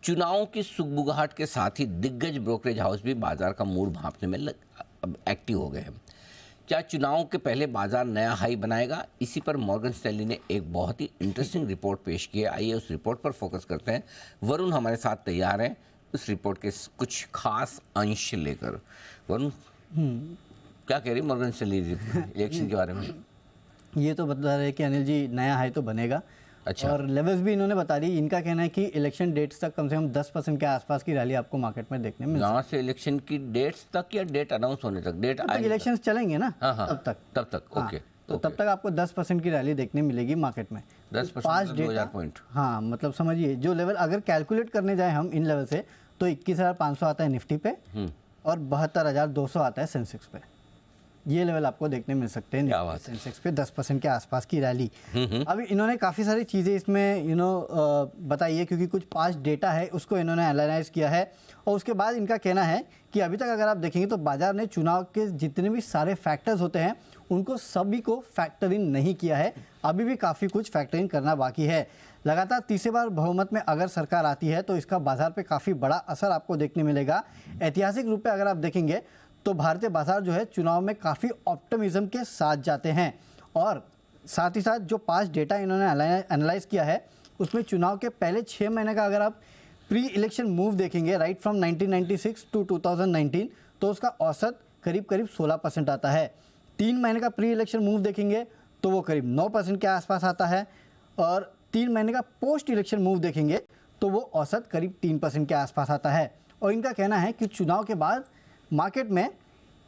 चुनाव की सुगबुगाहट के साथ ही दिग्गज ब्रोकरेज हाउस भी बाजार का मूड भांपने में अब एक्टिव हो गए हैं। क्या चुनाव के पहले बाजार नया हाई बनाएगा? इसी पर मॉर्गन स्टैनली ने एक बहुत ही इंटरेस्टिंग रिपोर्ट पेश की है। आइए उस रिपोर्ट पर फोकस करते हैं। वरुण हमारे साथ तैयार हैं उस रिपोर्ट के कुछ खास अंश लेकर। वरुण, क्या कह रही मॉर्गन स्टैनली इलेक्शन के बारे में? ये तो बता रहे हैं कि अनिल जी नया हाई तो बनेगा। अच्छा। और लेवल्स भी इन्होंने बता दी। इनका कहना है कि इलेक्शन डेट्स तक कम से कम 10% के आसपास की रैली आपको मार्केट में देखने में यहाँ से इलेक्शन की डेट्स तक या डेट अनाउंस होने तक? डेट तब तक इलेक्शंस चलेंगे ना। हाँ, तब तक हाँ, ओके। तो तब तक आपको 10% की रैली देखने मिलेगी मार्केट में। 10% 2000 पॉइंट। हाँ, मतलब समझिए जो लेवल अगर कैलकुलेट करने जाए हम इन लेवल से, तो 21,500 आता है निफ्टी पे और 72,200 आता है सेंसेक्स पे। ये लेवल आपको देखने मिल सकते हैं सेंसेक्स पे 10% के आसपास की रैली। अभी इन्होंने काफ़ी सारी चीज़ें इसमें बताई है, क्योंकि कुछ पास्ट डेटा है उसको इन्होंने एनालाइज किया है। और उसके बाद इनका कहना है कि अभी तक अगर आप देखेंगे तो बाजार ने चुनाव के जितने भी सारे फैक्टर्स होते हैं उनको सभी को फैक्टर इन नहीं किया है। अभी भी काफ़ी कुछ फैक्टर इन करना बाकी है। लगातार तीसरी बार बहुमत में अगर सरकार आती है तो इसका बाजार पे काफ़ी बड़ा असर आपको देखने मिलेगा। ऐतिहासिक रूप पे अगर आप देखेंगे तो भारतीय बाजार जो है चुनाव में काफ़ी ऑप्टिमिज्म के साथ जाते हैं। और साथ ही साथ जो पास्ट डेटा इन्होंने एनालाइज किया है उसमें चुनाव के पहले 6 महीने का अगर आप प्री इलेक्शन मूव देखेंगे राइट फ्रॉम 1996 टू 2019, तो उसका औसत करीब 16% आता है। 3 महीने का प्री इलेक्शन मूव देखेंगे तो वो करीब 9% के आसपास आता है। और 3 महीने का पोस्ट इलेक्शन मूव देखेंगे तो वो औसत करीब 3% के आसपास आता है। और इनका कहना है कि चुनाव के बाद मार्केट में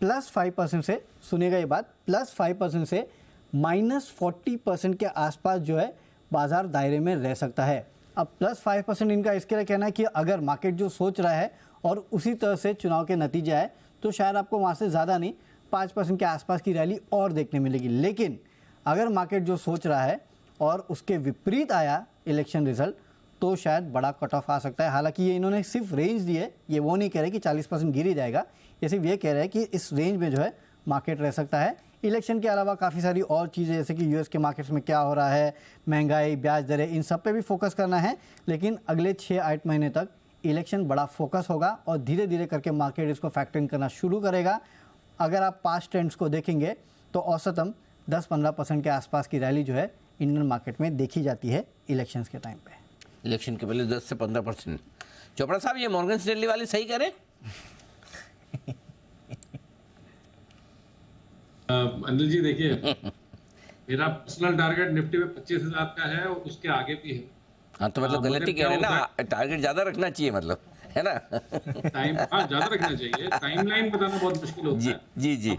+5% से, सुनिएगा ये बात, +5% से -40% के आसपास जो है बाजार दायरे में रह सकता है। अब +5% इनका इसके लिए कहना है कि अगर मार्केट जो सोच रहा है और उसी तरह से चुनाव के नतीजे आए तो शायद आपको वहाँ से ज़्यादा नहीं 5% के आसपास की रैली और देखने मिलेगी। लेकिन अगर मार्केट जो सोच रहा है और उसके विपरीत आया इलेक्शन रिजल्ट तो शायद बड़ा कट ऑफ आ सकता है। हालांकि ये इन्होंने सिर्फ रेंज दी है, ये वो नहीं कह रहे कि 40% गिर ही जाएगा। ये सिर्फ ये कह रहे हैं कि इस रेंज में जो है मार्केट रह सकता है। इलेक्शन के अलावा काफ़ी सारी और चीज़ें जैसे कि यूएस के मार्केट्स में क्या हो रहा है, महंगाई, ब्याज दरें, इन सब पे भी फोकस करना है। लेकिन अगले 6-8 महीने तक इलेक्शन बड़ा फोकस होगा और धीरे धीरे करके मार्केट इसको फैक्टर इन करना शुरू करेगा। अगर आप पास्ट ट्रेंड्स को देखेंगे तो औसतन 10-15% के आसपास की रैली जो है इंडियन मार्केट में देखी जाती है इलेक्शंस के टाइम पे। इलेक्शन के पहले 10 से 15%। चोपड़ा साहब, ये मॉर्गन स्टैनली वाले सही कह रहे? अनिल जी देखिए, मेरा पर्सनल टारगेट निफ्टी में 25,000 का है और उसके आगे भी है। हाँ, तो मतलब गलती कह रहे हैं ना, टारगेट ज़्यादा रखना चाहिए, मतलब है ना? हाँ, ज़्यादा रखना चाहिए। टाइमलाइन बताना बहुत मुश्किल होता है। जी जी।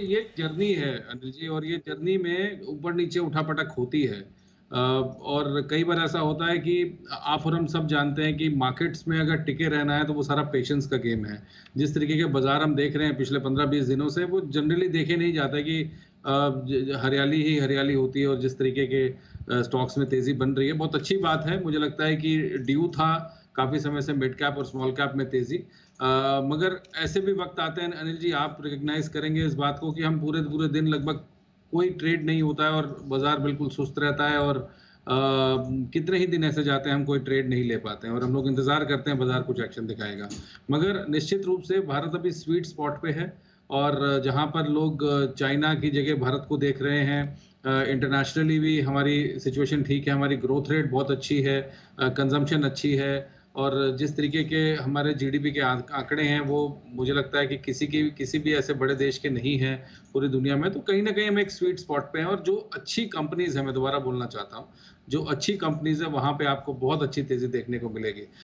ये जर्नी है अनिल जी, और ये जर्नी में ऊपर नीचे उठापटक होती है। और कई बार ऐसा होता है कि आप और हम सब जानते हैं कि मार्केट्स में अगर टिके रहना है तो वो सारा पेशेंस का गेम है। जिस तरीके के बाजार हम देख रहे हैं पिछले 15-20 दिनों से, वो जनरली देखे नहीं जाता कि हरियाली ही हरियाली होती है। और जिस तरीके के स्टॉक्स में तेजी बन रही है, बहुत अच्छी बात है। मुझे लगता है कि ड्यू था काफ़ी समय से मिड कैप और स्मॉल कैप में तेजी। मगर ऐसे भी वक्त आते हैं अनिल जी, आप रिकग्नाइज करेंगे इस बात को कि हम पूरे दिन लगभग कोई ट्रेड नहीं होता है और बाजार बिल्कुल सुस्त रहता है। और कितने ही दिन ऐसे जाते हैं हम कोई ट्रेड नहीं ले पाते हैं और हम लोग इंतजार करते हैं बाजार कुछ एक्शन दिखाएगा। मगर निश्चित रूप से भारत अभी स्वीट स्पॉट पे है। और जहां पर लोग चाइना की जगह भारत को देख रहे हैं, इंटरनेशनली भी हमारी सिचुएशन ठीक है, हमारी ग्रोथ रेट बहुत अच्छी है, कंजम्पशन अच्छी है। और जिस तरीके के हमारे जीडीपी के आंकड़े हैं वो मुझे लगता है कि किसी भी ऐसे बड़े देश के नहीं हैं पूरी दुनिया में। तो कहीं ना कहीं हम एक स्वीट स्पॉट पे हैं। और जो अच्छी कंपनीज हैं, मैं दोबारा बोलना चाहता हूँ, जो अच्छी कंपनीज है वहाँ पे आपको बहुत अच्छी तेजी देखने को मिलेगी।